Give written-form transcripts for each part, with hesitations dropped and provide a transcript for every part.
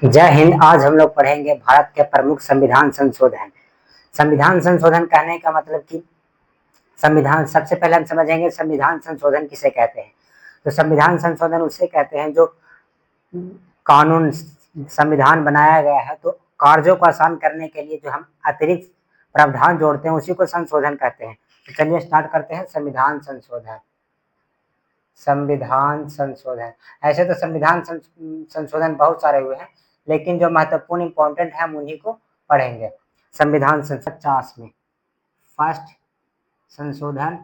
जय हिंद। आज हम लोग पढ़ेंगे भारत के प्रमुख संविधान संशोधन। संविधान संशोधन कहने का मतलब कि संविधान, सबसे पहले हम समझेंगे संविधान संशोधन किसे कहते हैं। तो संविधान संशोधन उसे कहते हैं जो कानून संविधान बनाया गया है तो कार्यों को आसान करने के लिए जो हम अतिरिक्त प्रावधान जोड़ते हैं उसी को संशोधन कहते हैं। तो चलिए स्टार्ट करते हैं। संविधान संशोधन। संविधान संशोधन, ऐसे तो संविधान संशोधन बहुत सारे हुए हैं, लेकिन जो महत्वपूर्ण इंपॉर्टेंट है हम उन्हीं को पढ़ेंगे। संविधान संशोधन 50 में, फर्स्ट संशोधन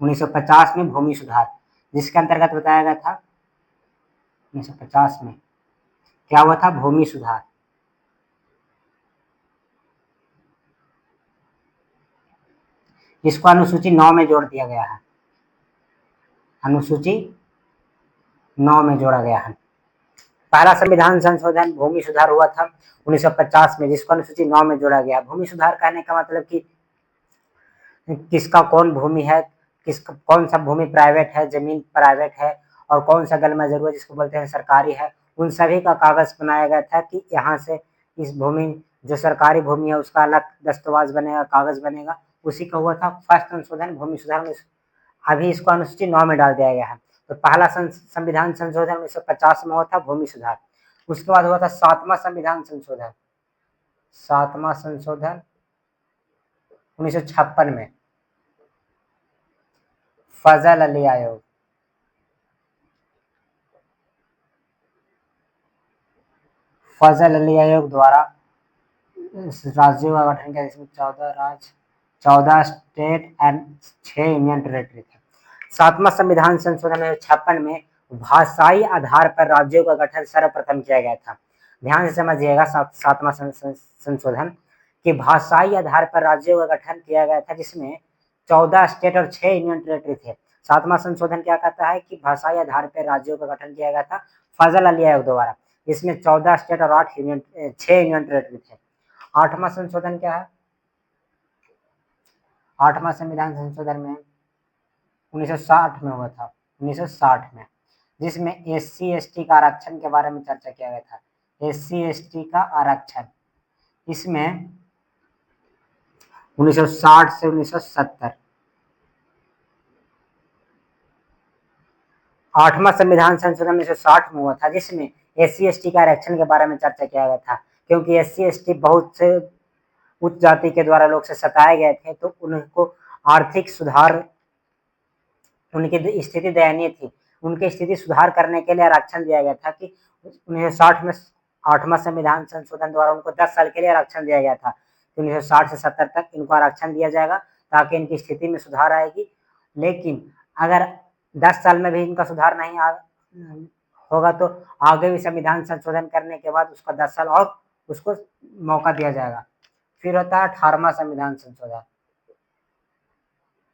1950 में भूमि सुधार, जिसके अंतर्गत बताया गया था 1950 में क्या हुआ था, भूमि सुधार। इसको अनुसूची 9 में जोड़ दिया गया है, अनुसूची 9 में जोड़ा गया है। पहला संविधान संशोधन भूमि सुधार हुआ था 1950 में, जिसको अनुसूची 9 में जोड़ा गया। भूमि सुधार कहने का मतलब कि किसका कौन भूमि है, किसका कौन सा भूमि प्राइवेट है, जमीन प्राइवेट है, और कौन सा गलमजरू है जिसको बोलते हैं सरकारी है, उन सभी का कागज बनाया गया था कि यहाँ से इस भूमि, जो सरकारी भूमि है उसका अलग दस्तावेज बनेगा, कागज बनेगा, उसी का हुआ था फर्स्ट संशोधन भूमि सुधार में। अभी इसको अनुसूची 9 में डाल दिया गया है। तो पहला संविधान संशोधन 1950 में हुआ था भूमि सुधार। उसके बाद हुआ था 7वां संविधान संशोधन, 7वां संशोधन 1956 में, फजल अली आयोग, फजल अली आयोग द्वारा राज्यों का गठन किया, जिसमें 14 राज्य, 14 स्टेट एंड 6 यूनियन टेरिटरी थे। 7वां संविधान संशोधन 1956 में भाषाई आधार पर राज्यों का गठन सर्वप्रथम किया गया था। ध्यान से समझिएगा, 7वां संशोधन कि भाषाई आधार पर राज्यों का गठन किया गया था, जिसमें 14 स्टेट और 6 यूनियन टेरिटरी थे। 7वां संशोधन क्या कहता है कि भाषाई आधार पर राज्यों का गठन किया गया था फजल अली आयोग द्वारा, इसमें 14 स्टेट और 6 यूनियन टेरिटरी थे। 8वां संशोधन क्या है, 8वां संविधान संशोधन में 1960 में हुआ था, 1960 में, जिसमें SC ST का आरक्षण के बारे में चर्चा किया गया था। SC ST का आरक्षण, इसमें 1960 से 1970। 8वां संविधान संशोधन 1960 में हुआ था, जिसमें SC ST का आरक्षण के बारे में चर्चा किया गया था, क्योंकि SC ST बहुत से उच्च जाति के द्वारा लोग से सताए गए थे, तो उनको आर्थिक सुधार, उनकी स्थिति दयनीय थी, उनकी स्थिति सुधार करने के लिए आरक्षण दिया गया था कि 1960 में 8वां संविधान संशोधन द्वारा उनको 10 साल के लिए आरक्षण दिया गया था। 1960 से 70 तक इनको आरक्षण दिया जाएगा ताकि इनकी स्थिति में सुधार आएगी। लेकिन अगर 10 साल में भी इनका सुधार नहीं होगा तो आगे भी संविधान संशोधन करने के बाद उसका 10 साल और उसको मौका दिया जाएगा। फिर होता है 18वां संविधान संशोधन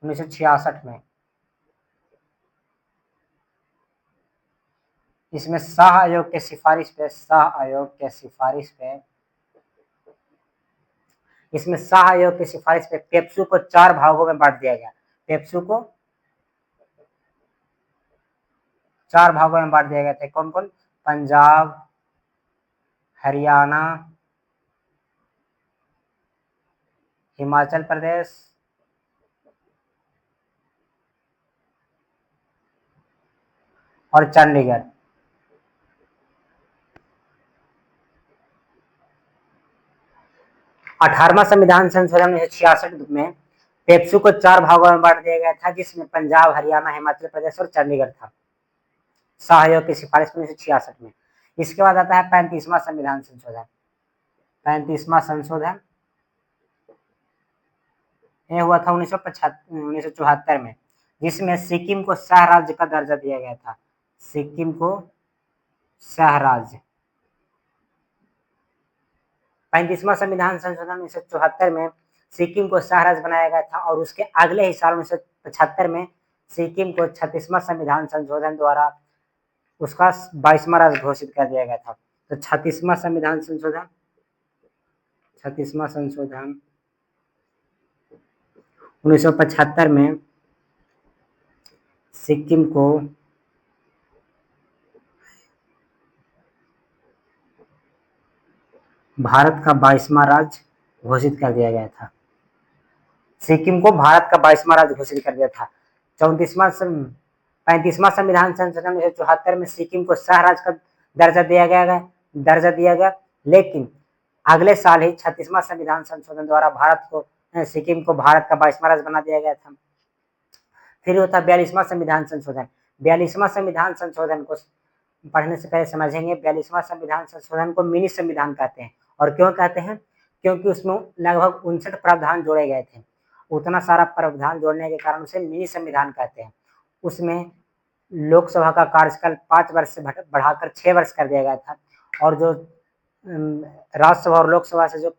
1966 में। इसमें शाह आयोग के सिफारिश पे, शाह आयोग के सिफारिश पे, इसमें शाह आयोग की सिफारिश पे पेप्सू को 4 भागों में बांट दिया गया। पेप्सू को 4 भागों में बांट दिया गया था। कौन कौन? पंजाब, हरियाणा, हिमाचल प्रदेश और चंडीगढ़। अठारहवां संविधान संशोधन 1966 में पेप्सू को 4 भागों में बांट दिया गया था, जिसमें पंजाब, हरियाणा, हिमाचल प्रदेश और चंडीगढ़ था, शाह आयोग की सिफारिश 1966 में। इसके बाद आता है 35वां संविधान संशोधन। 35वां संशोधन यह हुआ था 1974 में, जिसमें सिक्किम को सह राज्य का दर्जा दिया गया था। सिक्किम को सह राज्य। 35वां संविधान संशोधन 1974 में सिक्किम को सह राज्य बनाया गया था, और उसके अगले ही साल 1975 में सिक्किम को 36वां संविधान संशोधन द्वारा उसका 22वां राज्य घोषित कर दिया गया था। तो 36वां संविधान संशोधन, 36वां संशोधन 1975 में सिक्किम को भारत का 22वां राज्य घोषित कर दिया गया था। सिक्किम को भारत का 22वां राज्य घोषित कर दिया था। 35वां संविधान संशोधन 1974 में सिक्किम को सह राज्य का दर्जा दिया गया, लेकिन अगले साल ही 36वां संविधान संशोधन द्वारा सिक्किम को भारत का 22वां राज्य बना दिया गया था। फिर होता 42वां संविधान संशोधन। 42वां संविधान संशोधन को पढ़ने से पहले समझेंगे, 42वां संविधान संशोधन को मिनी संविधान कहते हैं। और क्यों कहते हैं? क्योंकि उसमें लगभग 59 प्रावधान जोड़े गए थे। उतना सारा प्रावधान जोड़ने के कारण उसे मिनी संविधान कहते हैं। उसमें लोकसभा का कार्यकाल 5 वर्ष से बढ़ाकर 6 वर्ष कर दिया गया था। और जो राज्यसभा और लोकसभा से जो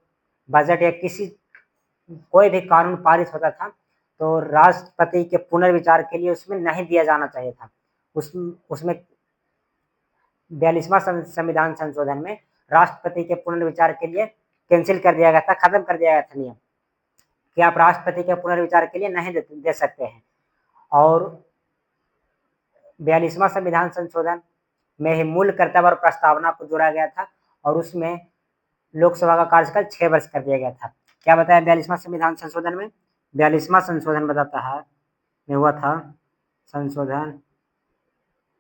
बजट या कोई भी कानून पारित होता था, तो राष्ट्रपति के पुनर्विचार के लिए उसमें नहीं दिया जाना चाहिए था। उसमें 42वां संविधान संशोधन में राष्ट्रपति के पुनर्विचार के लिए कैंसिल कर दिया गया था, खत्म कर दिया गया था नियम कि आप राष्ट्रपति के पुनर्विचार के लिए नहीं दे सकते हैं। और 42वां संविधान संशोधन में ही मूल कर्तव्य और प्रस्तावना को जोड़ा गया था, और उसमें लोकसभा का कार्यकाल 6 वर्ष कर दिया गया था। क्या बताया 42वां संविधान संशोधन में? 42वां संशोधन बताता है में हुआ था, संशोधन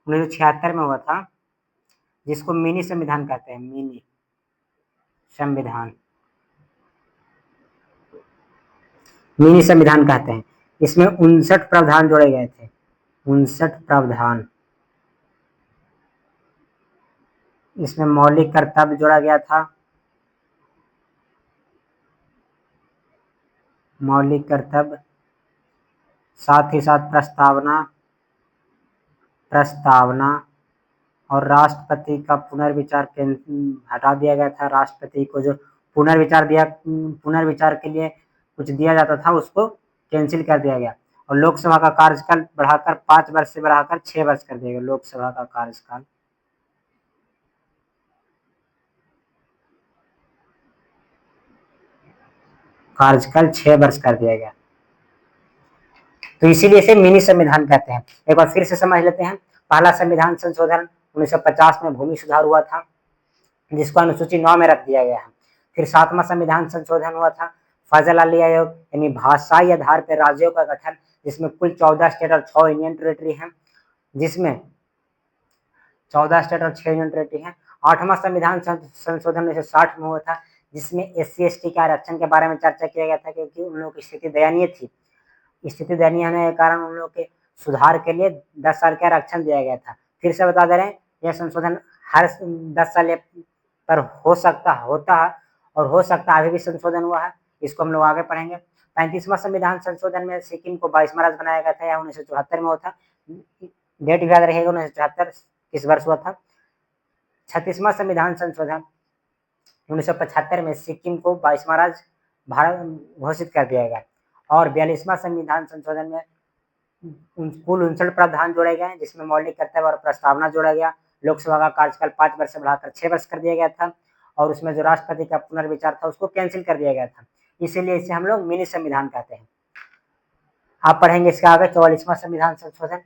1976 में हुआ था, जिसको मिनी संविधान कहते हैं। मिनी संविधान, मिनी संविधान कहते हैं। इसमें 59 प्रावधान जोड़े गए थे, 59 प्रावधान। इसमें मौलिक कर्तव्य जोड़ा गया था, मौलिक कर्तव्य, साथ ही साथ प्रस्तावना और राष्ट्रपति का पुनर्विचार हटा दिया गया था। राष्ट्रपति को जो पुनर्विचार के लिए कुछ दिया जाता था उसको कैंसिल कर दिया गया। और लोकसभा का कार्यकाल बढ़ाकर 5 वर्ष से बढ़ाकर 6 वर्ष कर दिया गया। लोकसभा का कार्यकाल 6 वर्ष कर दिया गया। तो इसीलिए इसे मिनी संविधान कहते हैं। एक बार फिर से समझ लेते हैं। पहला संविधान संशोधन 1950 में भूमि सुधार हुआ था, जिसको अनुसूची 9 में रख दिया गया है। फिर 7वां संविधान संशोधन हुआ था, फजल अली आयोग, यानी भाषाई आधार पर राज्यों का गठन, जिसमें कुल 14 स्टेट और 6 यूनियन टेरिटरी हैं, जिसमें 14 स्टेट और 6 यूनियन टेरिटरी हैं। 8वां संविधान संशोधन 1960 में हुआ था, जिसमें SC/ST के आरक्षण के बारे में चर्चा किया गया था, क्योंकि उन लोगों की स्थिति दयनीय थी। स्थिति दयनीय होने के कारण उन लोगों के सुधार के लिए 10 साल का आरक्षण दिया गया था। फिर से बता दे रहे हैं, यह संशोधन हर 10 साल पर होता है, और हो सकता है अभी भी संशोधन हुआ है। इसको हम लोग आगे पढ़ेंगे। 35वां संविधान संशोधन में सिक्किम को 22वां राज्य बनाया गया था, या 1974 में हुआ था। डेट याद रखेगा, 1974 किस वर्ष हुआ था। 36वां संविधान संशोधन 1975 में सिक्किम को 22वां राज्य भारत घोषित कर दिया गया। और 42वां संविधान संशोधन में कुल 59 प्रावधान जोड़े गए, जिसमें मौलिक कर्तव्य और प्रस्तावना जोड़ा गया। लोकसभा का कार्यकाल 5 वर्ष से बढ़ाकर 6 वर्ष कर दिया गया था, और उसमें जो राष्ट्रपति का पुनर्विचार था उसको कैंसिल कर दिया गया था। इसीलिए इसे हम लोग मिनी संविधान कहते हैं। आप पढ़ेंगे इसके आगे 44वां संविधान संशोधन।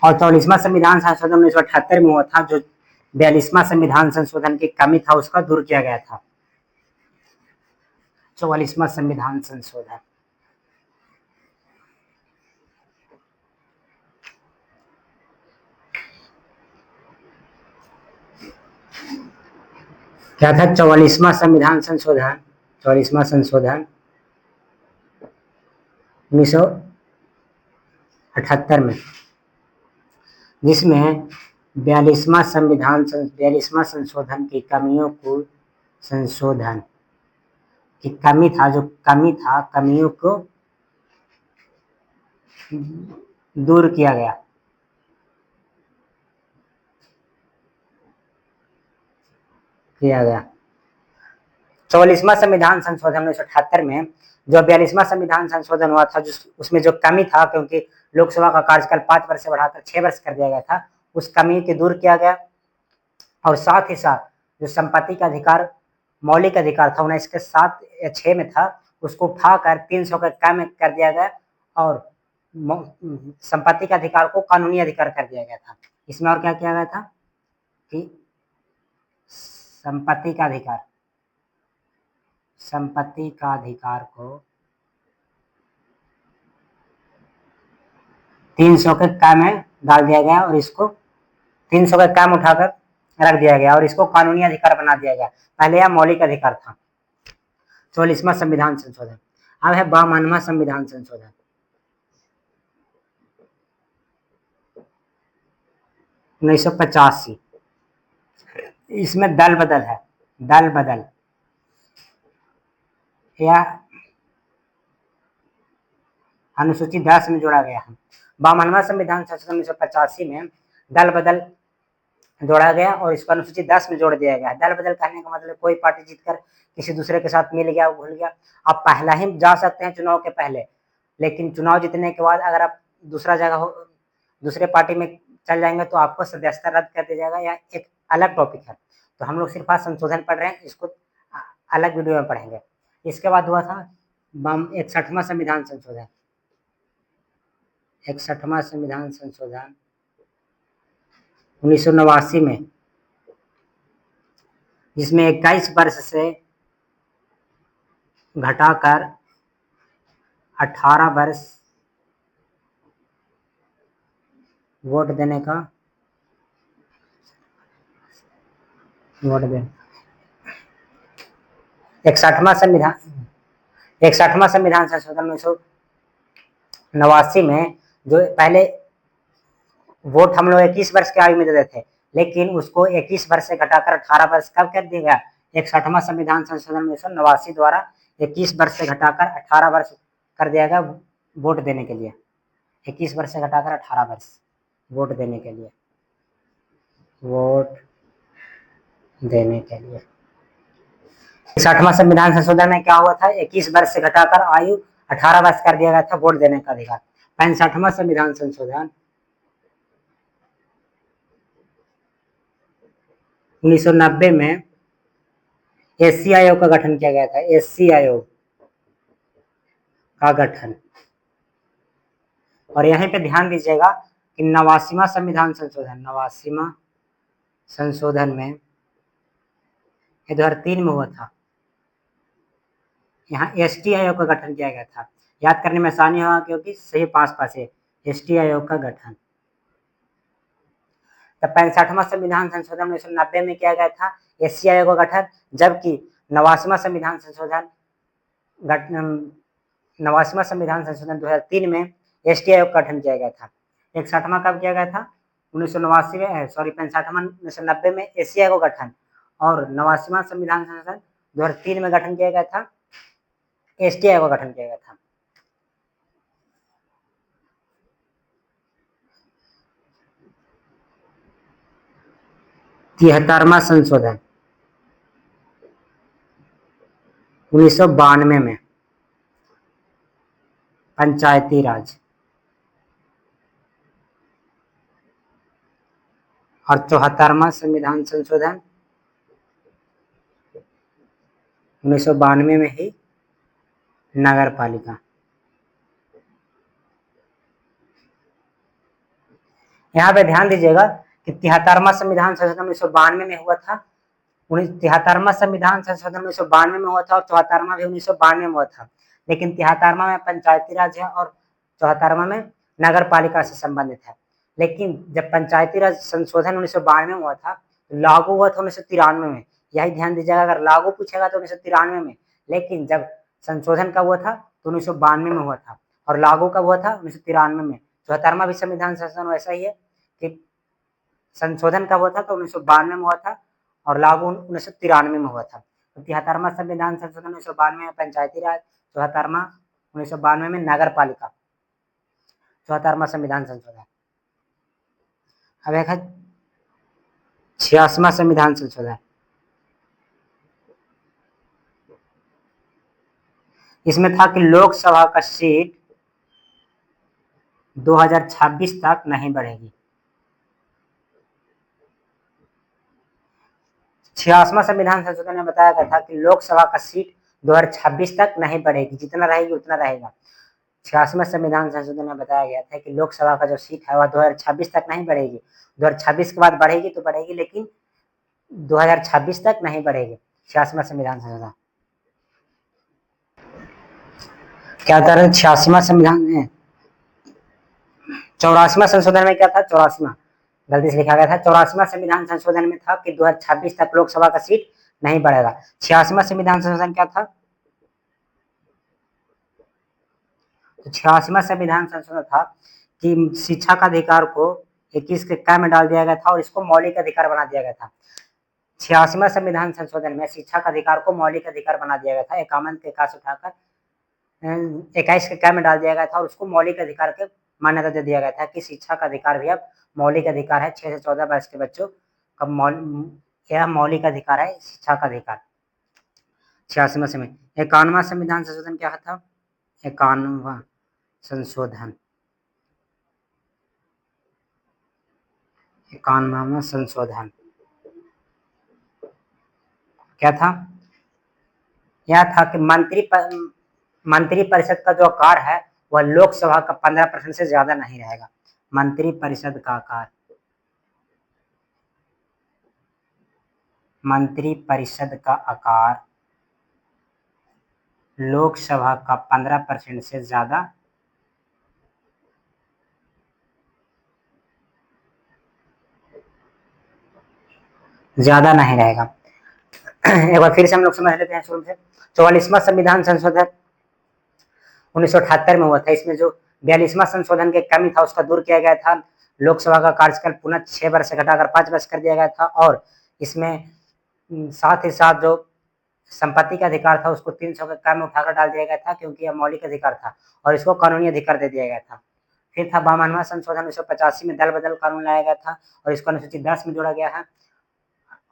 और 44वां संविधान संशोधन 1978 में हुआ था, जो 42वां संविधान संशोधन की कमी था उसका दूर किया गया था। 44वां संविधान संशोधन क्या था? 44वां संविधान संशोधन 1978 में, जिसमें 42वां संशोधन की कमियों को दूर किया गया। किया गया 44वां संविधान संशोधन 1978 में जो 42वां संविधान संशोधन हुआ था, उसमें जो कमी था, क्योंकि लोकसभा का कार्यकाल 5 वर्ष से बढ़ाकर 6 वर्ष कर दिया गया था, उस कमी को दूर किया गया। और साथ ही साथ जो संपत्ति का अधिकार, मौलिक अधिकार था 19 के 7 या 6 में था, उसको उठाकर 300 का कम कर दिया गया, और संपत्ति के अधिकार को कानूनी अधिकार कर दिया गया था। इसमें और क्या किया गया था कि संपत्ति का अधिकार, संपत्ति का अधिकार को 300 के क में डाल दिया गया और इसको 300 का काम उठाकर रख दिया गया और इसको कानूनी अधिकार बना दिया गया। पहले यह मौलिक अधिकार था। 44वां संविधान संशोधन। अब है 52वां संविधान संशोधन। उन्नीस सौ 85। इसमें दल बदल है, दल बदल या अनुसूची 10 में जोड़ा गया है। 52वां संविधान संशोधन 1985 में दल बदल जोड़ा गया और इसको अनुसूची 10 में जोड़ दिया गया। दल बदल कहने का मतलब कोई पार्टी जीतकर किसी दूसरे के साथ मिल गया, भूल गया। आप पहला ही जा सकते हैं चुनाव के पहले, लेकिन चुनाव जीतने के बाद अगर आप दूसरा जगह हो, दूसरे पार्टी में चल जाएंगे तो आपको सदस्यता रद्द कर दिया जाएगा। या एक अलग टॉपिक है, तो हम लोग सिर्फ आज संशोधन पढ़ रहे हैं, इसको अलग वीडियो में पढ़ेंगे। इसके बाद हुआ था 61वां संविधान संशोधन। 61वां संविधान संशोधन 1989 में, जिसमें 21 वर्ष से घटाकर 18 वर्ष वोट देने का वोट दे 61वां संविधान 61वां संविधान संशोधन 1989 में जो पहले वोट हम लोग 21 वर्ष की आयु में देते थे, लेकिन उसको 21 वर्ष से घटाकर 18 वर्ष कब कर दिया गया? 61वां संविधान संशोधन 1989 द्वारा 21 वर्ष से घटाकर 18 वर्ष कर दिया गया वोट देने के लिए। 21 वर्ष से घटाकर 18 वर्ष वोट देने के लिए, वोट देने के लिए। 61वां संविधान संशोधन में क्या हुआ था? 21 वर्ष से घटाकर आयु 18 वर्ष कर दिया गया था वोट देने का अधिकार। 65वां संविधान संशोधन 1990 में एससी आयोग का गठन किया गया था। एससी आयोग का गठन। और यहीं पे ध्यान दीजिएगा कि 89वां संविधान संशोधन 89वां संशोधन में 2003 में हुआ था। यहाँ एसटी आयोग का गठन किया गया था। याद करने में आसानी होगा क्योंकि सही पास है। एसटी आयोग का गठन। तो 65वां संविधान संशोधन 1990 में किया गया था एससी आयोग का गठन, जबकि 89वां संविधान संशोधन 2003 में एसटी आयोग का गठन किया गया था। 61वां कब किया गया था? 1989 में, सॉरी 65वां 1990 में एससी आयोग का गठन, और 89वां संविधान संशोधन 2003 में गठन किया गया था एसटी आयोग का गठन किया गया था। तिहत्तरवां संशोधन 1992 में पंचायती राज, और 74वां संविधान संशोधन 1992 में ही नगर पालिका। यहाँ पे ध्यान दीजिएगा कि 73वां संविधान संशोधन 1992 में हुआ था। 73वां संविधान संशोधन 1992 में हुआ था और 74वां भी 1992 में हुआ था, लेकिन 73वां में पंचायती राज है और 74वां में नगर पालिका से संबंधित है। लेकिन जब पंचायती राज संशोधन 1992 में हुआ था, लागू हुआ था 1993 में। यही ध्यान दीजिएगा, अगर लागू पूछेगा तो 1993 में, लेकिन जब संशोधन कब हुआ था तो 1992 में हुआ था, और लागू कब हुआ था? 1993 में। 74वां भी संविधान संशोधन वैसा ही है कि संशोधन कब हुआ था तो 1992 में हुआ था और लागू 1993 में हुआ था। तो 73वां संविधान संशोधन 1992 में पंचायती राज, 74वां 1992 में नगर पालिका, 74वां संविधान संशोधन। अब एक है 86वां संविधान संशोधन। इसमें था कि लोकसभा का सीट 2026 तक नहीं बढ़ेगी। 86वां संविधान संशोधन में बताया गया था कि लोकसभा का सीट 2026 तक नहीं बढ़ेगी, जितना रहेगी उतना रहेगा। 86वां संविधान संशोधन में बताया गया था कि लोकसभा का जो सीट है वह 2026 तक नहीं बढ़ेगी। 2026 के बाद बढ़ेगी तो बढ़ेगी, लेकिन 2026 तक नहीं बढ़ेगी। 86वां संविधान संशोधन क्या बता रहे? 86वां संविधान में 84वां संशोधन में क्या था? 84वां गलती से लिखा गया था। 84वां संविधान संशोधन में था कि 2026 तक लोकसभा का सीट नहीं बढ़ेगा। 86वां संविधान संशोधन क्या था? तो 86वां संविधान संशोधन था कि शिक्षा का अधिकार को 21 के क में डाल दिया गया था और इसको मौलिक अधिकार बना दिया गया था। 86वां संविधान संशोधन में शिक्षा का अधिकार को मौलिक अधिकार बना दिया गया था। 51 के का से उठाकर 21 के क में डाल दिया गया था और उसको मौलिक अधिकार के मान्यता दे दिया गया था कि शिक्षा का अधिकार भी अब मौलिक अधिकार है। 6 से 14 वर्ष के बच्चों का यह मौलिक अधिकार है, शिक्षा का अधिकार। 86वां संविधान। 51वां संविधान संशोधन क्या था? 51वां संशोधन 51वां संशोधन क्या था? यह था कि मंत्री परिषद का जो आकार है वह लोकसभा का 15% से ज्यादा नहीं रहेगा। मंत्री परिषद का आकार, मंत्री परिषद का आकार लोकसभा का 15% से ज्यादा नहीं रहेगा। एक बार फिर से हम लोग समझ लेते हैं शुरू से। 44वां संविधान संशोधन 1978 में हुआ था। इसमें जो 42वां संशोधन के कमी था उसका दूर किया गया था। लोकसभा का कार्यकाल पुनः 6 वर्ष से घटाकर 5 वर्ष कर दिया गया था और इसमें साथ ही साथ जो संपत्ति का अधिकार था उसको 300 के कम में उठाकर डाल दिया गया था क्योंकि यह मौलिक अधिकार था और इसको कानूनी अधिकार दे दिया गया था। फिर था 52वां संशोधन 1985 में दल बदल कानून लाया गया था और इसको अनुसूची 10 में जोड़ा गया है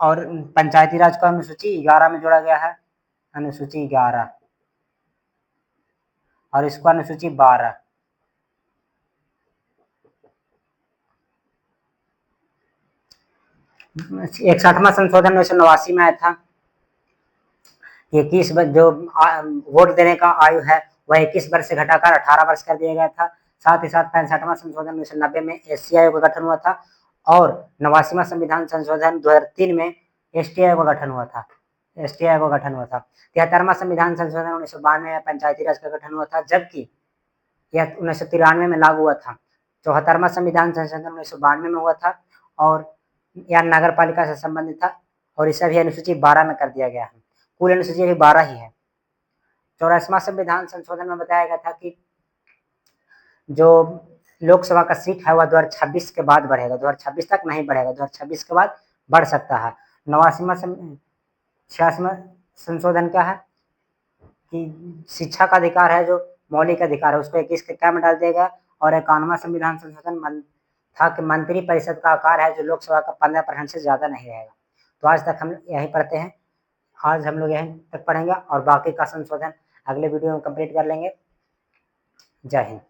और पंचायती राज को अनुसूची 11 में जोड़ा गया है, अनुसूची 11 और इसको अनुसूची 12। इकसठवां संशोधन 1989 में आया था। 21 जो वोट देने का आयु है वह 21 वर्ष से घटाकर 18 वर्ष कर दिया गया था। साथ ही साथ 65वां संशोधन 1990 में एससी आयोग का गठन हुआ था और 89वां संविधान संशोधन 2003 में एसटी आयोग का गठन हुआ था। एसटी आयोग का गठन हुआ था। 73वां संविधान संशोधन 1992 में पंचायती राज का गठन हुआ था जबकि यह 1993 में लागू हुआ था। 74वां संविधान संशोधन 1992 में हुआ था और यह नगर पालिका से संबंधित था और इसे भी अनुसूची 12 में कर दिया गया है। कुल अनुसूची अभी 12 ही है। 84वां संविधान संशोधन में बताया गया था कि जो लोकसभा का सीट है वह 2026 के बाद बढ़ेगा। 2026 तक नहीं बढ़ेगा, 2026 के बाद बढ़ सकता है। 86वां संशोधन क्या है कि शिक्षा का अधिकार है जो मौलिक अधिकार है उसको 21 के क में डाल देगा और 51वां संविधान संशोधन था कि मंत्री परिषद का आकार है जो लोकसभा का 15% से ज्यादा नहीं रहेगा। तो आज तक हम यहीं पढ़ते हैं। आज हम लोग यहीं तक पढ़ेंगे और बाकी का संशोधन अगले वीडियो में कंप्लीट कर लेंगे। जय हिंद।